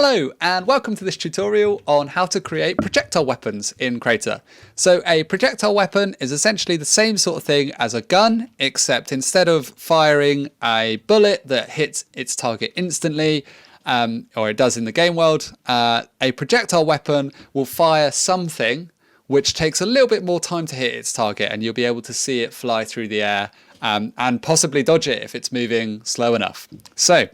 Hello and welcome to this tutorial on how to create projectile weapons in Crayta. So a projectile weapon is essentially the same sort of thing as a gun, except instead of firing a bullet that hits its target instantly, or it does in the game world, a projectile weapon will fire something which takes a little bit more time to hit its target, and you'll be able to see it fly through the air and possibly dodge it if it's moving slow enough. So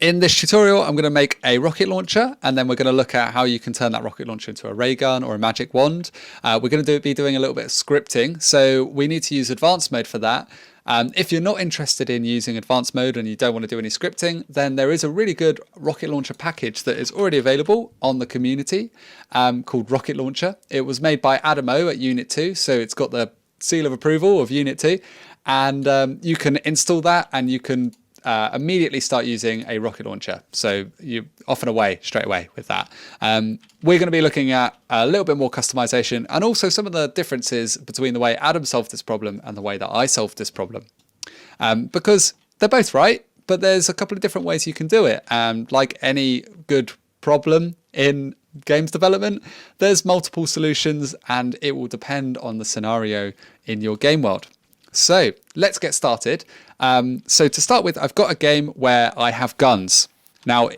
in this tutorial, I'm going to make a rocket launcher, and then we're going to look at how you can turn that rocket launcher into a ray gun or a magic wand. We're going to be doing a little bit of scripting, so we need to use advanced mode for that. If you're not interested in using advanced mode and you don't want to do any scripting, then there is a really good rocket launcher package that is already available on the community called Rocket Launcher. It was made by Adamo at Unit 2, so it's got the seal of approval of Unit 2, and you can install that and you can immediately start using a rocket launcher. So you're off and away straight away with that. We're going to be looking at a little bit more customization and also some of the differences between the way Adam solved this problem and the way that I solved this problem. Because they're both right, but there's a couple of different ways you can do it. And like any good problem in games development, there's multiple solutions and it will depend on the scenario in your game world. So let's get started. So to start with, I've got a game where I have guns. Now,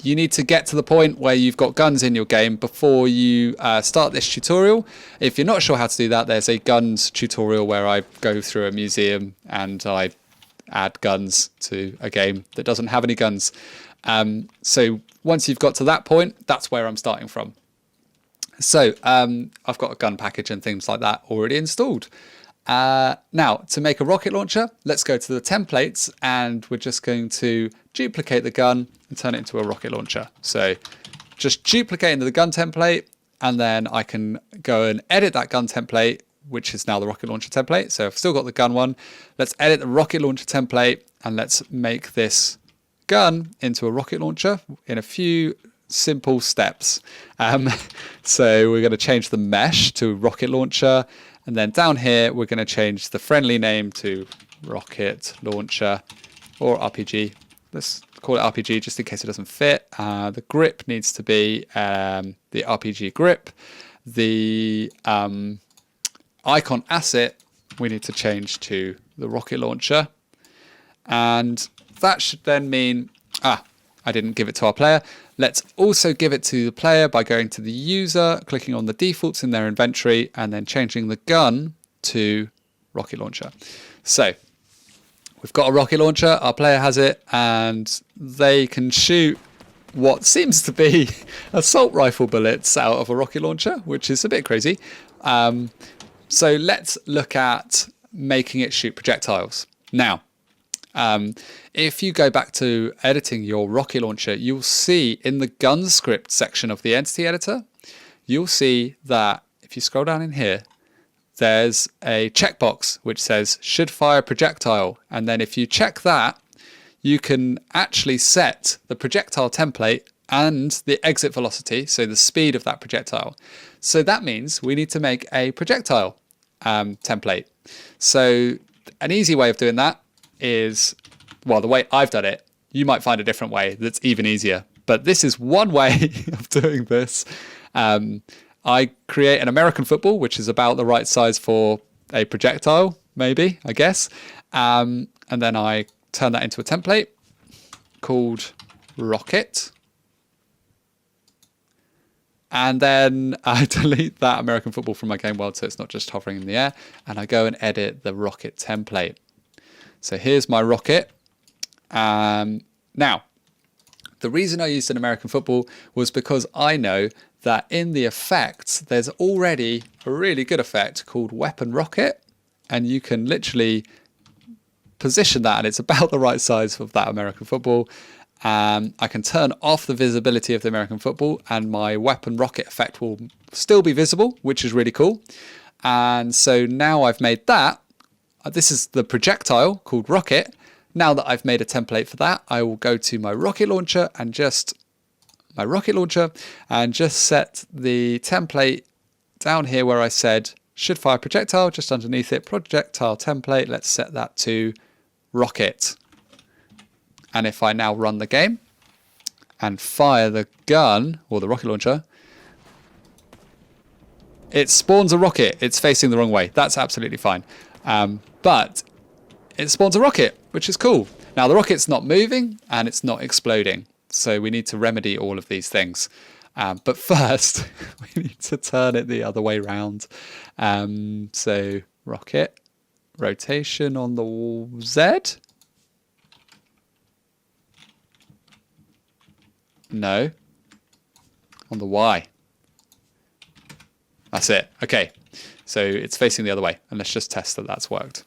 you need to get to the point where you've got guns in your game before you start this tutorial. If you're not sure how to do that, there's a guns tutorial where I go through a museum and I add guns to a game that doesn't have any guns. So once you've got to that point, that's where I'm starting from. So I've got a gun package and things like that already installed. Now, to make a rocket launcher, let's go to the templates and we're just going to duplicate the gun and turn it into a rocket launcher. So just duplicate into the gun template, and then I can go and edit that gun template, which is now the rocket launcher template. So I've still got the gun one. Let's edit the rocket launcher template and let's make this gun into a rocket launcher in a few simple steps. So we're going to change the mesh to rocket launcher. And then down here, we're going to change the friendly name to Rocket Launcher or RPG. Let's call it RPG just in case it doesn't fit. The grip needs to be the RPG grip. The icon asset, we need to change to the Rocket Launcher. And that should then mean, I didn't give it to our player. Let's also give it to the player by going to the user, clicking on the defaults in their inventory, and then changing the gun to rocket launcher. So we've got a rocket launcher, our player has it, and they can shoot what seems to be assault rifle bullets out of a rocket launcher, which is a bit crazy. So let's look at making it shoot projectiles. Now, if you go back to editing your rocket launcher, you'll see in the gun script section of the entity editor, you'll see that if you scroll down in here, there's a checkbox which says should fire projectile. And then if you check that, you can actually set the projectile template and the exit velocity, so the speed of that projectile. So that means we need to make a projectile template. So an easy way of doing that is, well, the way I've done it. You might find a different way that's even easier, but this is one way of doing this. I create an American football, which is about the right size for a projectile, maybe, I guess. And then I turn that into a template called Rocket. And then I delete that American football from my game world so it's not just hovering in the air. And I go and edit the rocket template. So here's my rocket. Now, the reason I used an American football was because I know that in the effects, there's already a really good effect called Weapon Rocket. And you can literally position that and it's about the right size of that American football. I can turn off the visibility of the American football and my Weapon Rocket effect will still be visible, which is really cool. And so now I've made that. This is the projectile called Rocket. Now that I've made a template for that, I will go to my rocket launcher and just set the template down here where I said should fire projectile, just underneath it, projectile template. Let's set that to rocket. And if I now run the game, and fire the gun or the rocket launcher, it spawns a rocket. It's facing the wrong way. That's absolutely fine. But it spawns a rocket, which is cool. Now the rocket's not moving and it's not exploding. So we need to remedy all of these things. But first, we need to turn it the other way around. So rocket, rotation on the Z. No, on the Y. That's it. Okay, so it's facing the other way, and let's just test that that's worked.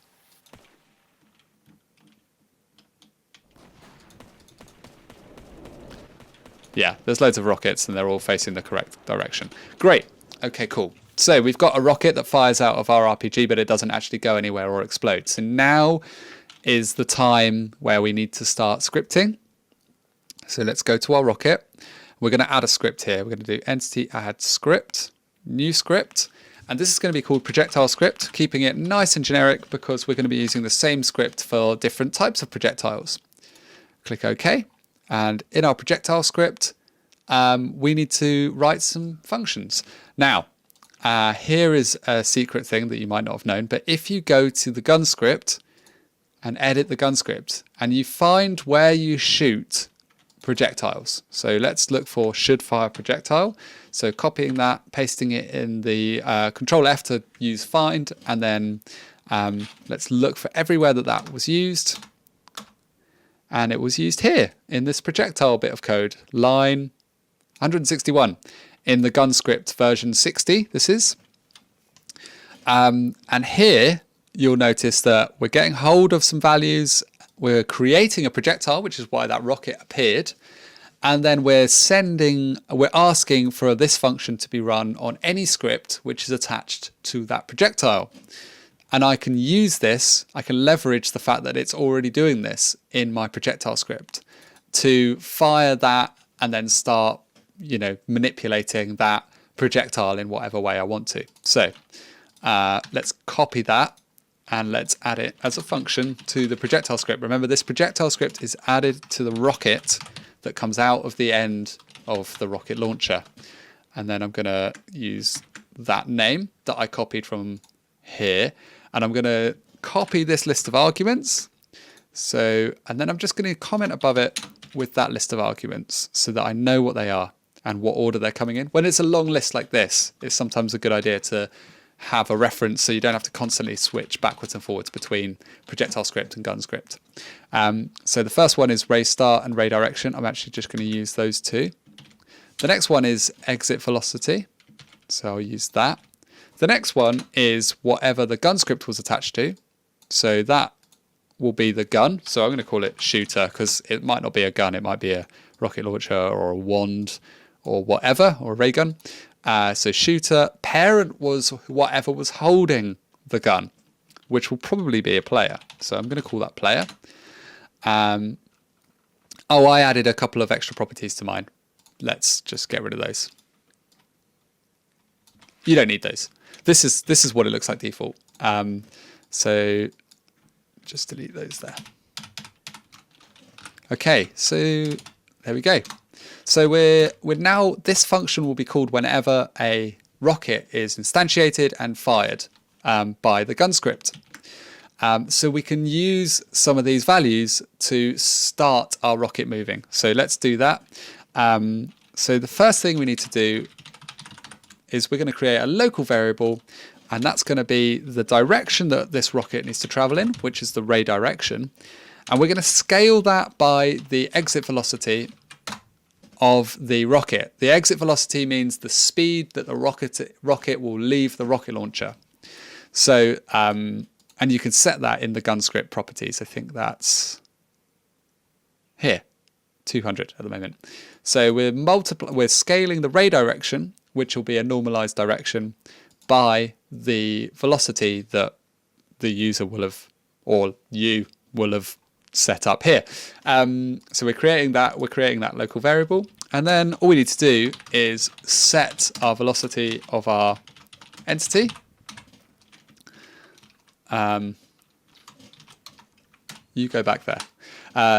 Yeah, there's loads of rockets, and they're all facing the correct direction. Great. Okay, cool. So we've got a rocket that fires out of our RPG, but it doesn't actually go anywhere or explode. So now is the time where we need to start scripting. So let's go to our rocket. We're going to add a script here. We're going to do entity add script, new script. And this is going to be called Projectile Script, keeping it nice and generic because we're going to be using the same script for different types of projectiles. Click OK. And in our projectile script, we need to write some functions. Now, here is a secret thing that you might not have known, but if you go to the gun script and edit the gun script, and you find where you shoot projectiles. So let's look for should fire projectile. So copying that, pasting it in the Control F to use find, and then let's look for everywhere that that was used. And it was used here in this projectile bit of code, line 161 in the gun script version 60. This is. And here you'll notice that we're getting hold of some values. We're creating a projectile, which is why that rocket appeared. And then we're asking for this function to be run on any script which is attached to that projectile. And I can use this, I can leverage the fact that it's already doing this in my projectile script to fire that and then start, manipulating that projectile in whatever way I want to. So let's copy that and let's add it as a function to the projectile script. Remember, this projectile script is added to the rocket that comes out of the end of the rocket launcher. And then I'm going to use that name that I copied from here. And I'm going to copy this list of arguments. And then I'm just going to comment above it with that list of arguments so that I know what they are and what order they're coming in. When it's a long list like this, it's sometimes a good idea to have a reference so you don't have to constantly switch backwards and forwards between projectile script and gun script. So the first one is ray start and ray direction. I'm actually just going to use those two. The next one is exit velocity. So I'll use that. The next one is whatever the gun script was attached to. So that will be the gun. So I'm going to call it shooter because it might not be a gun. It might be a rocket launcher or a wand or whatever, or a ray gun. So shooter, parent was whatever was holding the gun, which will probably be a player. So I'm going to call that player. I added a couple of extra properties to mine. Let's just get rid of those. You don't need those. This is what it looks like default. So just delete those there. Okay, so there we go. So we're now, this function will be called whenever a rocket is instantiated and fired by the gun script. So we can use some of these values to start our rocket moving. So let's do that. So the first thing we need to do is we're going to create a local variable, and that's going to be the direction that this rocket needs to travel in, which is the ray direction. And we're going to scale that by the exit velocity of the rocket. The exit velocity means the speed that the rocket will leave the rocket launcher. So, and you can set that in the gun script properties. I think that's here, 200 at the moment. So we're scaling the ray direction, which will be a normalized direction, by the velocity that the user will have, or you will have set up here. So we're creating that local variable, and then all we need to do is set our velocity of our entity. You go back there.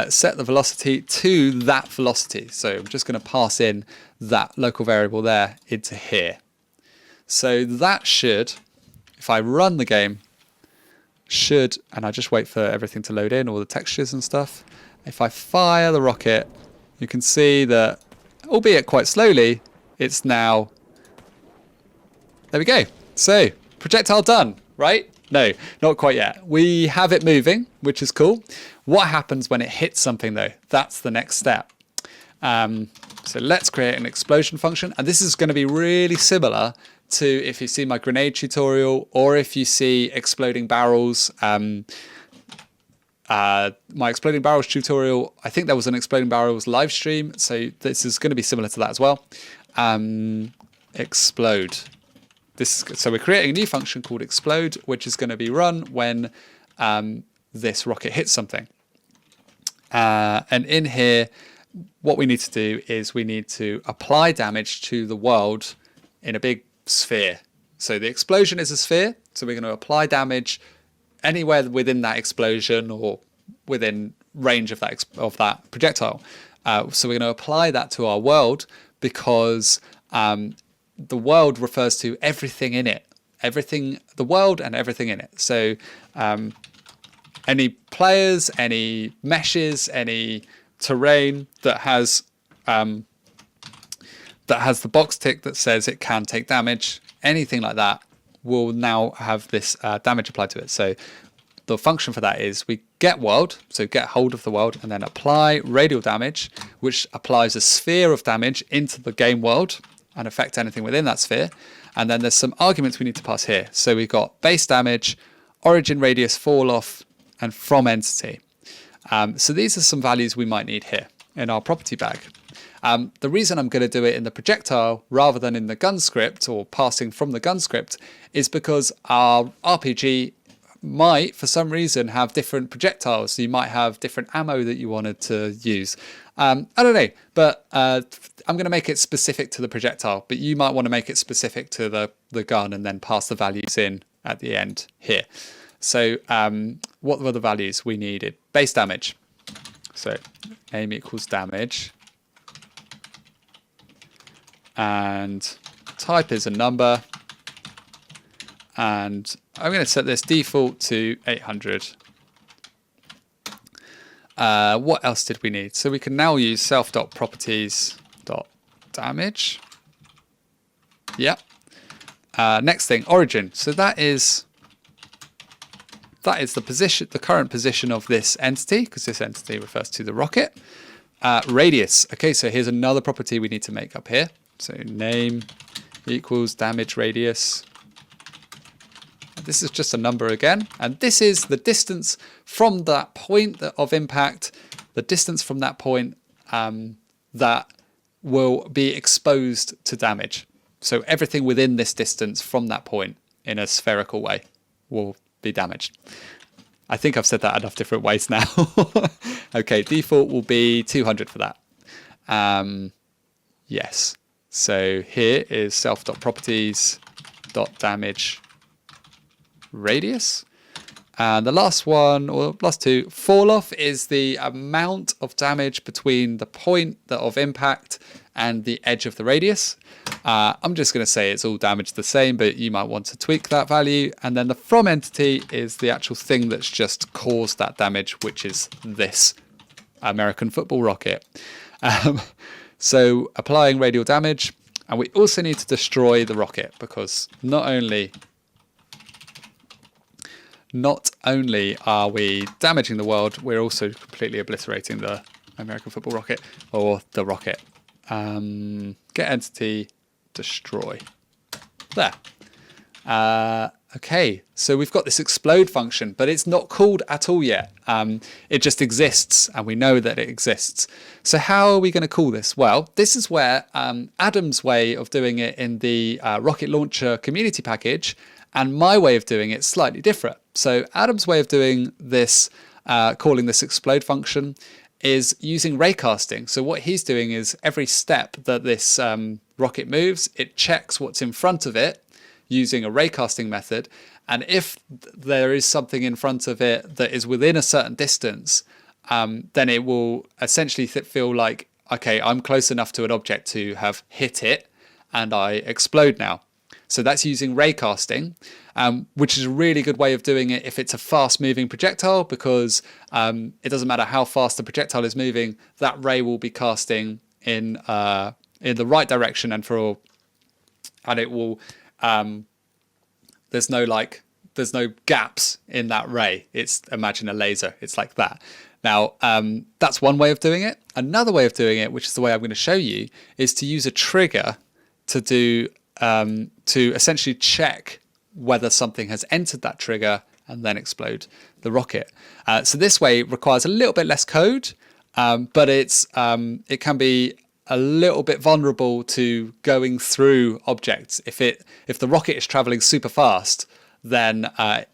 set the velocity to that velocity. So I'm just going to pass in that local variable there into here. So that should, if I run the game, and I just wait for everything to load in, all the textures and stuff. If I fire the rocket, you can see that, albeit quite slowly, it's now, there we go. So, projectile done, right? No, not quite yet. We have it moving, which is cool. What happens when it hits something though? That's the next step. So let's create an explosion function. And this is going to be really similar to if you see my grenade tutorial, or if you see exploding barrels. My exploding barrels tutorial, I think there was an exploding barrels live stream. So this is going to be similar to that as well. Explode. So we're creating a new function called explode, which is going to be run when this rocket hits something. And in here, what we need to do is we need to apply damage to the world in a big sphere. So the explosion is a sphere. So we're going to apply damage anywhere within that explosion or within range of that projectile. So we're going to apply that to our world because the world refers to everything in it, the world and everything in it. So any players, any meshes, any terrain that has the box tick that says it can take damage, anything like that will now have this damage applied to it. So the function for that is we get world, so get hold of the world, and then apply radial damage, which applies a sphere of damage into the game world and affect anything within that sphere. And then there's some arguments we need to pass here. So we've got base damage, origin radius, fall off, and from entity. So these are some values we might need here in our property bag. The reason I'm going to do it in the projectile rather than in the gun script or passing from the gun script is because our RPG might, for some reason, have different projectiles. So you might have different ammo that you wanted to use. I don't know, but I'm going to make it specific to the projectile, but you might want to make it specific to the gun and then pass the values in at the end here. So what were the values we needed? Base damage. So aim equals damage. And type is a number. And I'm going to set this default to 800. What else did we need? So we can now use self.properties.damage. Yep. Next thing, origin. So that is the position, the current position of this entity, because this entity refers to the rocket. Radius. Okay, so here's another property we need to make up here. So name equals damage radius. This is just a number again, and this is the distance from that point of impact, the distance from that point that will be exposed to damage. So everything within this distance from that point in a spherical way will be damaged. I think I've said that enough different ways now. Okay, default will be 200 for that. Yes. So here is self.properties.damage radius. And the last one, or last two, fall off is the amount of damage between the point of impact and the edge of the radius. I'm just going to say it's all damage the same, but you might want to tweak that value. And then the from entity is the actual thing that's just caused that damage, which is this American football rocket. So applying radial damage, and we also need to destroy the rocket because not only are we damaging the world, we're also completely obliterating the American football rocket or the rocket. Get entity, destroy. There. Okay, so we've got this explode function, but it's not called at all yet. It just exists, and we know that it exists. So how are we going to call this? Well, this is where Adam's way of doing it in the rocket launcher community package and my way of doing it is slightly different. So Adam's way of doing this, calling this explode function, is using raycasting. So what he's doing is every step that this rocket moves, it checks what's in front of it using a raycasting method. And if there is something in front of it that is within a certain distance, then it will essentially feel like, okay, I'm close enough to an object to have hit it and I explode now. So that's using ray casting, which is a really good way of doing it if it's a fast moving projectile, because it doesn't matter how fast the projectile is moving, that ray will be casting in the right direction, and it will there's no gaps in that ray. It's, imagine a laser, it's like that. Now, that's one way of doing it. Another way of doing it, which is the way I'm going to show you, is to use a trigger to do to essentially check whether something has entered that trigger and then explode the rocket. So this way requires a little bit less code, but it can be a little bit vulnerable to going through objects. If the rocket is traveling super fast, then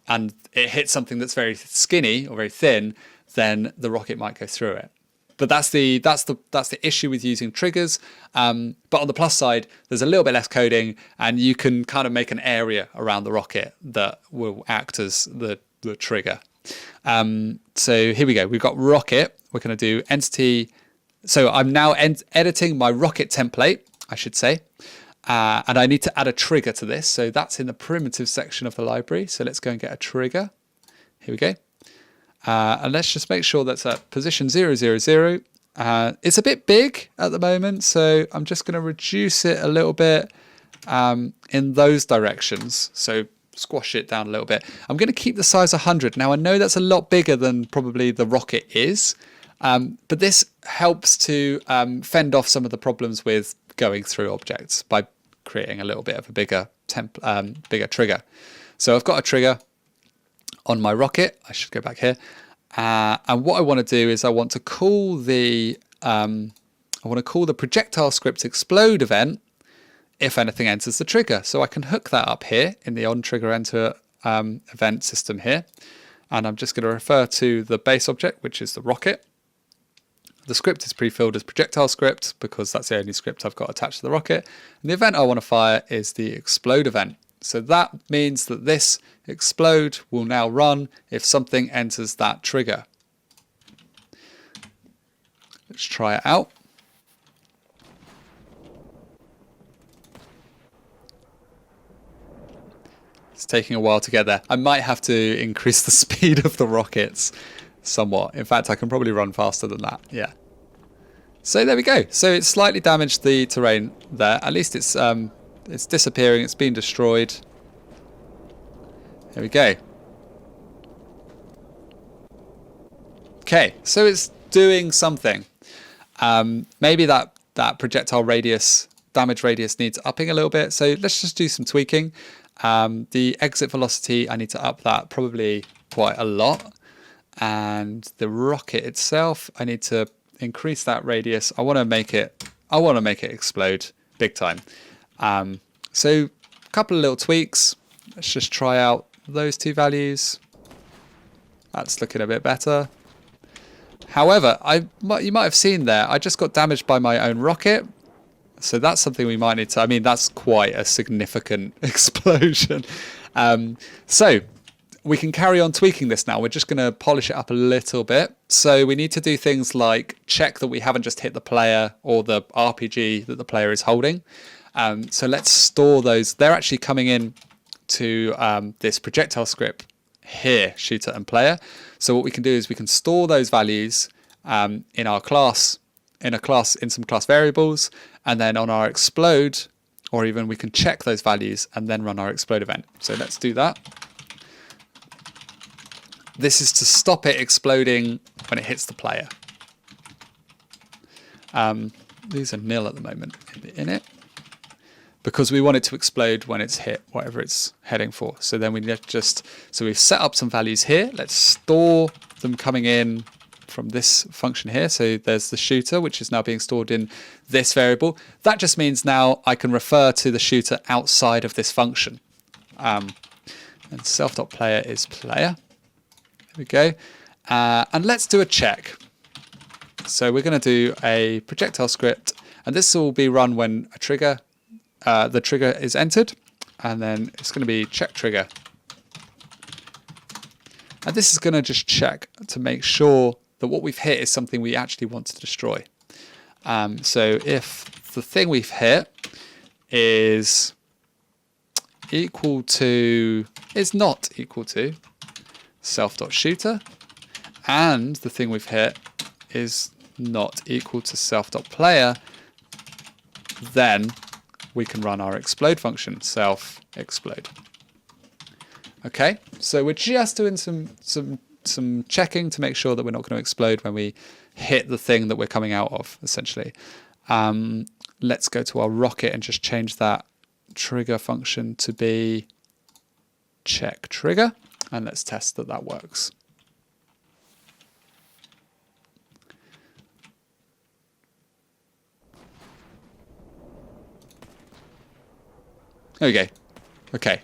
and it hits something that's very skinny or very thin, then the rocket might go through it. But that's the issue with using triggers. But on the plus side, there's a little bit less coding, and you can kind of make an area around the rocket that will act as the trigger. So here we go. We've got rocket. We're going to do entity. So I'm now editing my rocket template, I should say. And I need to add a trigger to this. So that's in the primitive section of the library. So let's go and get a trigger. Here we go. And let's just make sure that's at position 000. It's a bit big at the moment, so I'm just going to reduce it a little bit in those directions. So squash it down a little bit. I'm going to keep the size 100. Now, I know that's a lot bigger than probably the rocket is, but this helps to fend off some of the problems with going through objects by creating a little bit of a bigger trigger. So I've got a trigger on my rocket. I should go back here. And what I want to do is I want to call the projectile script explode event if anything enters the trigger. So I can hook that up here in the on trigger enter event system here. And I'm just going to refer to the base object, which is the rocket. The script is pre-filled as projectile script because that's the only script I've got attached to the rocket. And the event I want to fire is the explode event. So that means that this explode will now run if something enters that trigger. Let's try it out. It's taking a while to get there. I might have to increase the speed of the rockets somewhat. In fact, I can probably run faster than that. Yeah. So there we go. So it's slightly damaged the terrain there. At least it's disappearing. It's been destroyed. There we go. Okay, so it's doing something. Maybe that projectile radius, damage radius needs upping a little bit. So let's just do some tweaking. The exit velocity, I need to up that probably quite a lot. And the rocket itself, I need to increase that radius. I want to make it explode big time. So a couple of little tweaks. Let's just try out those two values. That's looking a bit better. However, you might have seen there, I just got damaged by my own rocket. So that's something we might need to, I mean, that's quite a significant explosion. So we can carry on tweaking this now. We're just going to polish it up a little bit. So we need to do things like check that we haven't just hit the player or the RPG that the player is holding. So let's store those. They're actually coming in to this projectile script here, shooter and player. So what we can do is we can store those values in our class, in some class variables, and then on our explode, or even we can check those values and then run our explode event. So let's do that. This is to stop it exploding when it hits the player. These are nil at the moment in it, because we want it to explode when it's hit whatever it's heading for. So then so we've set up some values here. Let's store them coming in from this function here. So there's the shooter, which is now being stored in this variable. That just means now I can refer to the shooter outside of this function. And self.player is player. There we go. And let's do a check. So we're going to do a projectile script, and this will be run when a trigger, the trigger is entered, and then it's going to be check trigger. And this is going to just check to make sure that what we've hit is something we actually want to destroy. So if the thing we've hit is not equal to self.shooter, and the thing we've hit is not equal to self.player, then we can run our explode function, self explode. Okay, so we're just doing some checking to make sure that we're not going to explode when we hit the thing that we're coming out of, essentially. Let's go to our rocket and just change that trigger function to be check trigger, and let's test that that works. There we go. Okay.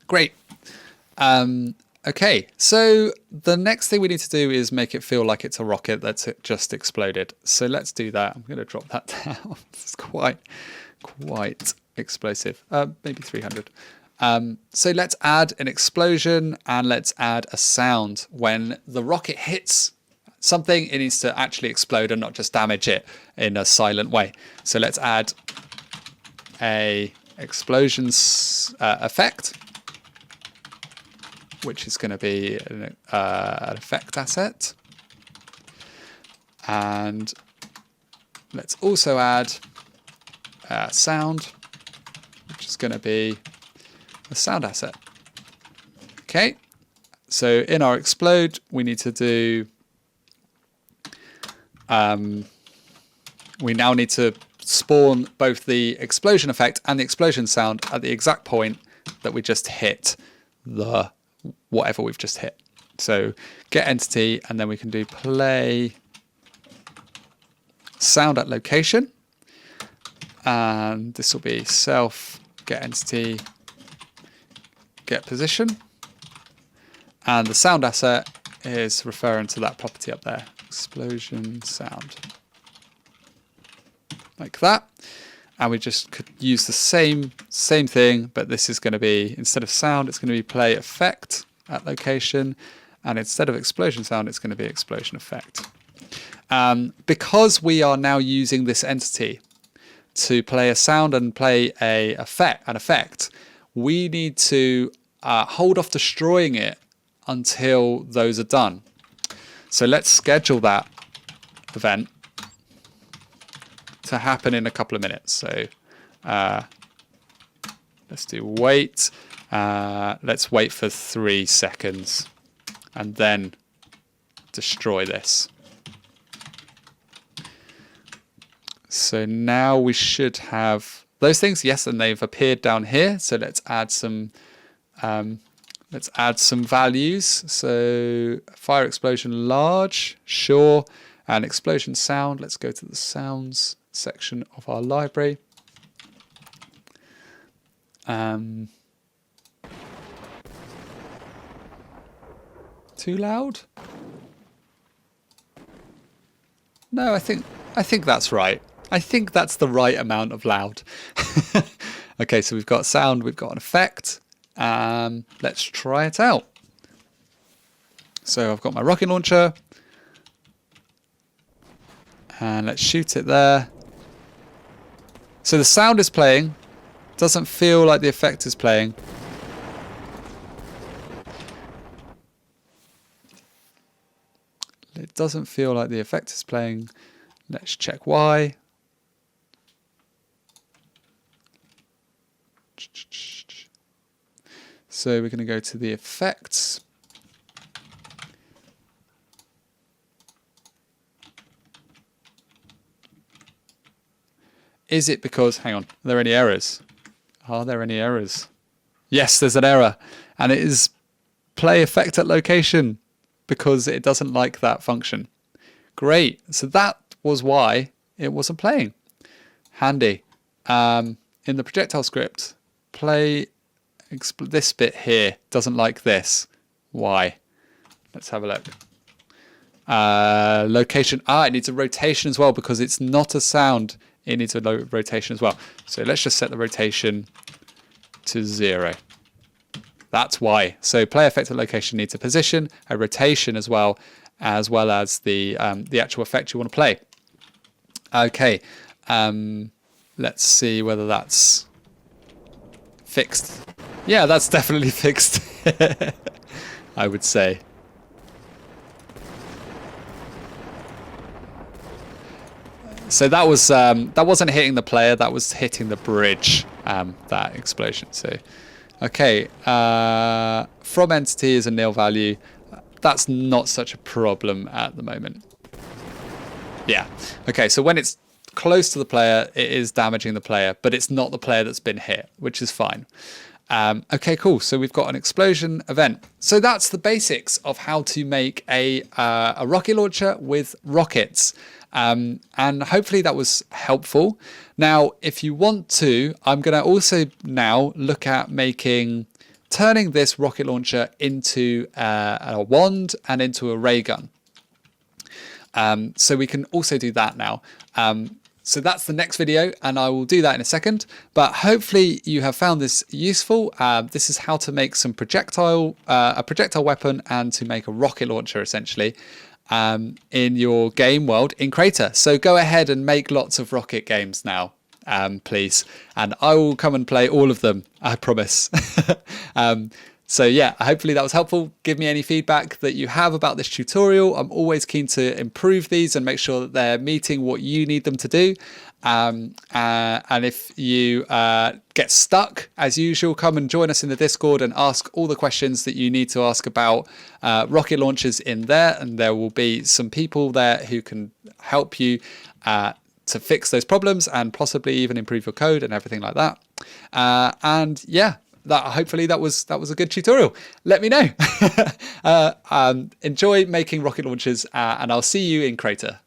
Great. Okay, so the next thing we need to do is make it feel like it's a rocket that's just exploded. So let's do that. I'm going to drop that down. It's quite explosive. Maybe 300. So let's add an explosion and let's add a sound. When the rocket hits something, it needs to actually explode and not just damage it in a silent way. So let's add a explosions effect, which is going to be an effect asset. And let's also add sound, which is going to be a sound asset. Okay, so in our explode, we need to do, we now need to spawn both the explosion effect and the explosion sound at the exact point that we just hit the whatever we've just hit. So get entity, and then we can do play sound at location, and this will be self get entity get position, and the sound asset is referring to that property up there, explosion sound, like that. And we just could use the same thing, but this is going to be, instead of sound, it's going to be play effect at location, and instead of explosion sound, it's going to be explosion effect. Because we are now using this entity to play a sound and play an effect, we need to hold off destroying it until those are done. So let's schedule that event to happen in a couple of minutes. So let's do wait. Let's wait for 3 seconds and then destroy this. So now we should have those things. Yes, and they've appeared down here. So let's add some values. So fire explosion large, sure, and explosion sound. Let's go to the sounds section of our library. Too loud? No, I think that's right. I think that's the right amount of loud. Okay, so we've got sound, we've got an effect. Let's try it out. So I've got my rocket launcher, and let's shoot it there. So the sound is playing, doesn't feel like the effect is playing. It doesn't feel like the effect is playing. Let's check why. So we're going to go to the effects. Is it because, hang on, are there any errors? Are there any errors? Yes, there's an error. And it is play effect at location because it doesn't like that function. Great. So that was why it wasn't playing. Handy. In the projectile script, play this bit here doesn't like this. Why? Let's have a look. Location. It needs a rotation as well because it's not a sound. It needs a rotation as well. So let's just set the rotation to 0. That's why. So play effective location needs a position, a rotation as well as the actual effect you want to play. Okay. Let's see whether that's fixed. Yeah, that's definitely fixed. I would say. So that was that wasn't hitting the player, that was hitting the bridge, that explosion. So okay, from entity is a nil value. That's not such a problem at the moment. Yeah. Okay, so when it's close to the player, it is damaging the player, but it's not the player that's been hit, which is fine. Okay, cool. So we've got an explosion event. So that's the basics of how to make a rocket launcher with rockets. And hopefully that was helpful. Now, if you want to, I'm going to also now look at turning this rocket launcher into a wand and into a ray gun. So we can also do that now. So that's the next video, and I will do that in a second. But hopefully you have found this useful. This is how to make a projectile weapon and to make a rocket launcher, essentially, in your game world in Crayta. So go ahead and make lots of rocket games now, please. And I will come and play all of them, I promise. So yeah, hopefully that was helpful. Give me any feedback that you have about this tutorial. I'm always keen to improve these and make sure that they're meeting what you need them to do. And if you get stuck, as usual, come and join us in the Discord and ask all the questions that you need to ask about rocket launchers in there. And there will be some people there who can help you to fix those problems and possibly even improve your code and everything like that. And yeah. Hopefully that was a good tutorial. Let me know. Enjoy making rocket launchers, and I'll see you in Crayta.